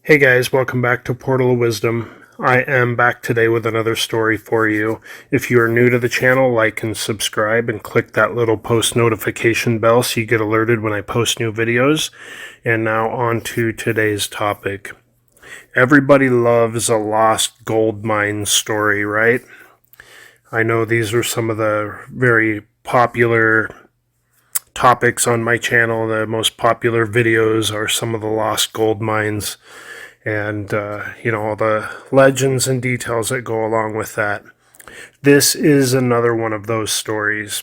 Hey guys, welcome back to Portal of Wisdom. I am back today with another story for you. If you are new to the channel, like and subscribe and click that little post notification bell so you get alerted when I post new videos. And now on to today's topic. Everybody loves a lost gold mine story, right? I know these are some of the very popular topics on my channel. The most popular videos are some of the lost gold mines and all the legends and details that go along with that. This is another one of those stories.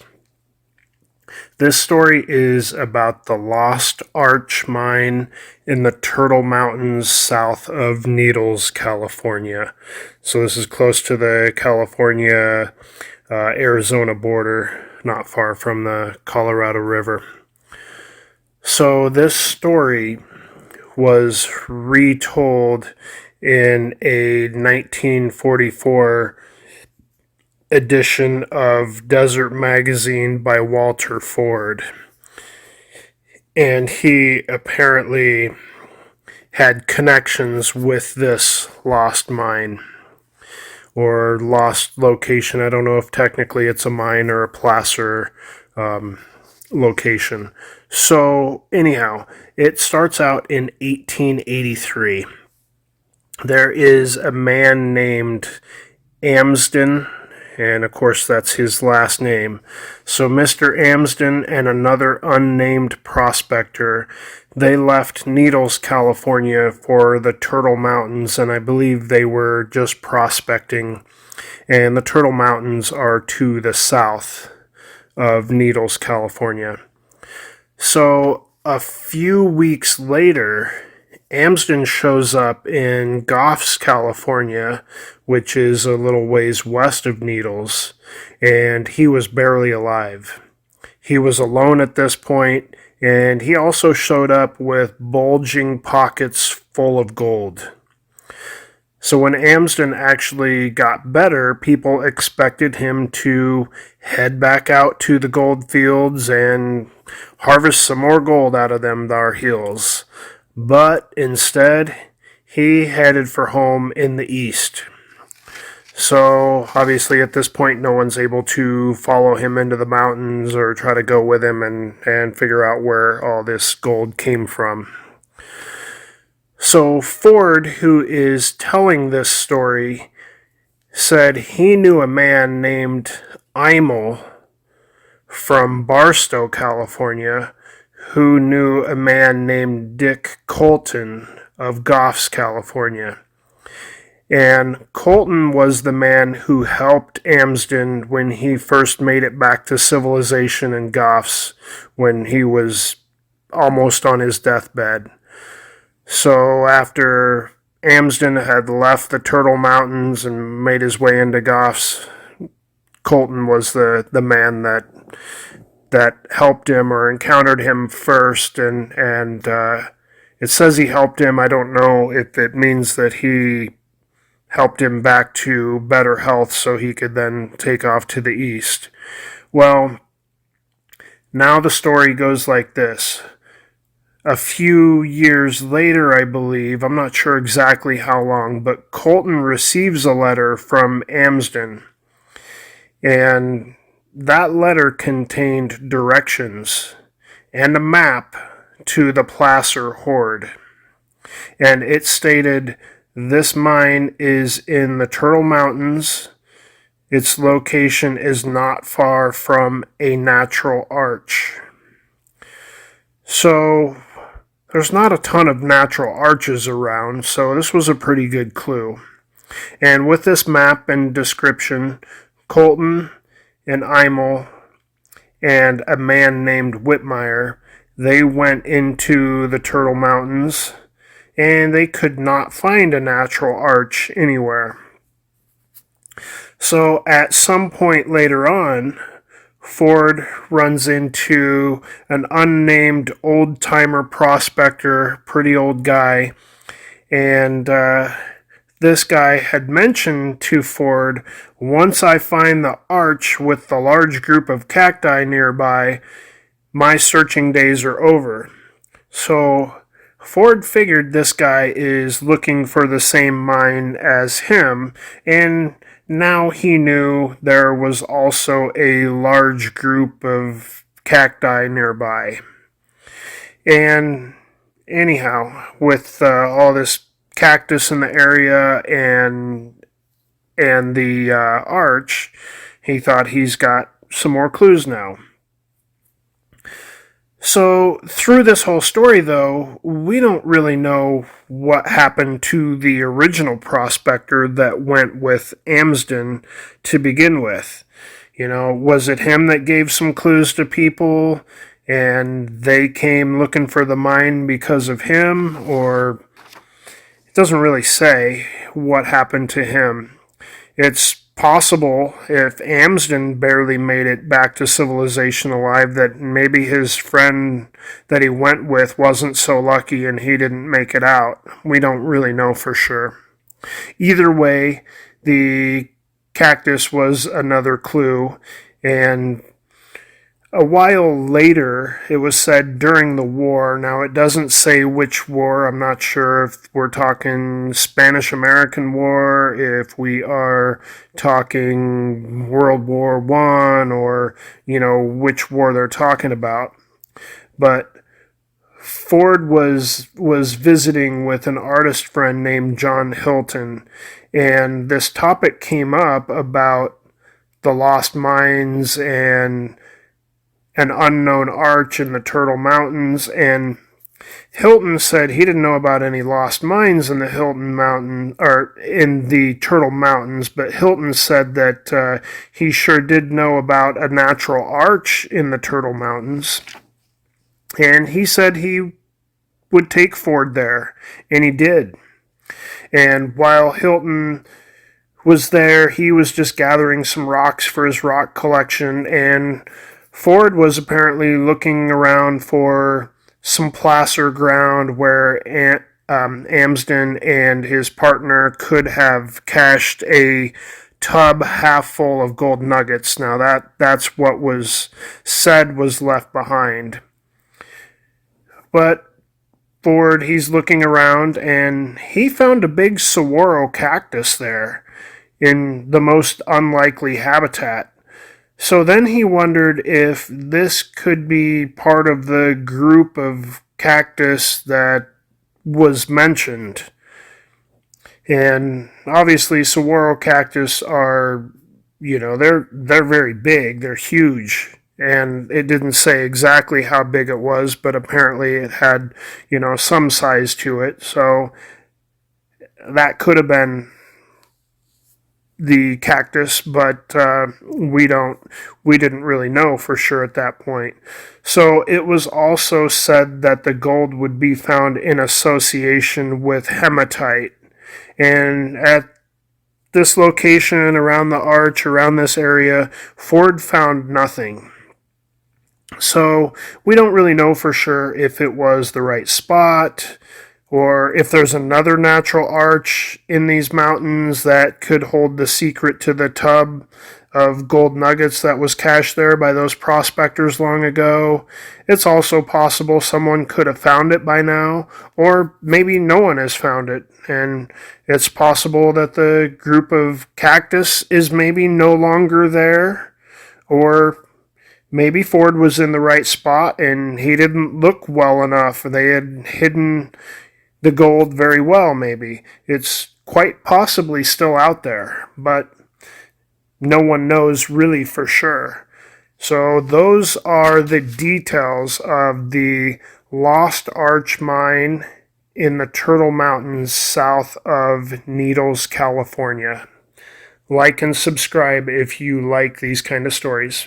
This story is about the Lost Arch Mine in the Turtle Mountains south of Needles, California. So this is close to the California Arizona border, not far from the Colorado River. So this story was retold in a 1944 edition of Desert Magazine by Walter Ford. And he apparently had connections with this lost mine or lost location. I don't know if technically it's a mine or a placer location. So anyhow, it starts out in 1883. There is a man named Amsden, and of course that's his last name. So Mr. Amsden and another unnamed prospector, they left Needles, California for the Turtle Mountains, and I believe they were just prospecting. And the Turtle Mountains are to the south of Needles, California. So a few weeks later, Amsden shows up in Goffs, California, which is a little ways west of Needles, and he was barely alive. He was alone at this point, and he also showed up with bulging pockets full of gold. So when Amsden actually got better, people expected him to head back out to the gold fields and harvest some more gold out of them thar hills. But instead, he headed for home in the east. So obviously at this point, no one's able to follow him into the mountains or try to go with him and figure out where all this gold came from. So Ford, who is telling this story, said he knew a man named Imel from Barstow, California, who knew a man named Dick Colton of Goffs, California. And Colton was the man who helped Amsden when he first made it back to civilization in Goffs when he was almost on his deathbed. So after Amsden had left the Turtle Mountains and made his way into Goffs, Colton was the man that helped him or encountered him first, and it says he helped him. I don't know if it means that he helped him back to better health so he could then take off to the east. Well, now the story goes like this. A few years later, I believe, I'm not sure exactly how long, but Colton receives a letter from Amsden. And that letter contained directions and a map to the placer hoard. And it stated, this mine is in the Turtle Mountains. Its location is not far from a natural arch. So there's not a ton of natural arches around, so this was a pretty good clue. And with this map and description, Colton and Imel and a man named Whitmire, they went into the Turtle Mountains, and they could not find a natural arch anywhere. So at some point later on, Ford runs into an unnamed old-timer prospector, pretty old guy, and this guy had mentioned to Ford, once I find the arch with the large group of cacti nearby, my searching days are over. So Ford figured this guy is looking for the same mine as him, and now he knew there was also a large group of cacti nearby. And anyhow, with all this cactus in the area and the arch, he thought he's got some more clues now. So, through this whole story, though, we don't really know what happened to the original prospector that went with Amsden to begin with. You know, was it him that gave some clues to people and they came looking for the mine because of him? Or it doesn't really say what happened to him. It's possible, if Amsden barely made it back to civilization alive, that maybe his friend that he went with wasn't so lucky and he didn't make it out. We don't really know for sure. Either way, the cactus was another clue, and a while later, it was said during the war. Now, it doesn't say which war. I'm not sure if we're talking Spanish-American War, if we are talking World War I, or, which war they're talking about. But Ford was visiting with an artist friend named John Hilton, and this topic came up about the lost mines and an unknown arch in the Turtle Mountains, and Hilton said he didn't know about any lost mines in the in the Turtle Mountains, but Hilton said that he sure did know about a natural arch in the Turtle Mountains, and he said he would take Ford there, and he did. And while Hilton was there, he was just gathering some rocks for his rock collection, and Ford was apparently looking around for some placer ground where Amsden and his partner could have cached a tub half full of gold nuggets. Now that's what was said was left behind. But Ford, he's looking around and he found a big saguaro cactus there in the most unlikely habitat. So then he wondered if this could be part of the group of cactus that was mentioned. And obviously saguaro cactus are, they're very big, they're huge. And it didn't say exactly how big it was, but apparently it had, some size to it. So that could have been the cactus, but we didn't really know for sure at that point. So it was also said that the gold would be found in association with hematite, and at this location around the arch, around this area, Ford found nothing. So we don't really know for sure if it was the right spot, or if there's another natural arch in these mountains that could hold the secret to the tub of gold nuggets that was cached there by those prospectors long ago. It's also possible someone could have found it by now, or maybe no one has found it, and it's possible that the group of cactus is maybe no longer there, or maybe Ford was in the right spot and he didn't look well enough. They had hidden the gold very well, maybe. It's quite possibly still out there, but no one knows really for sure. So those are the details of the Lost Arch Mine in the Turtle Mountains south of Needles, California. Like and subscribe if you like these kind of stories.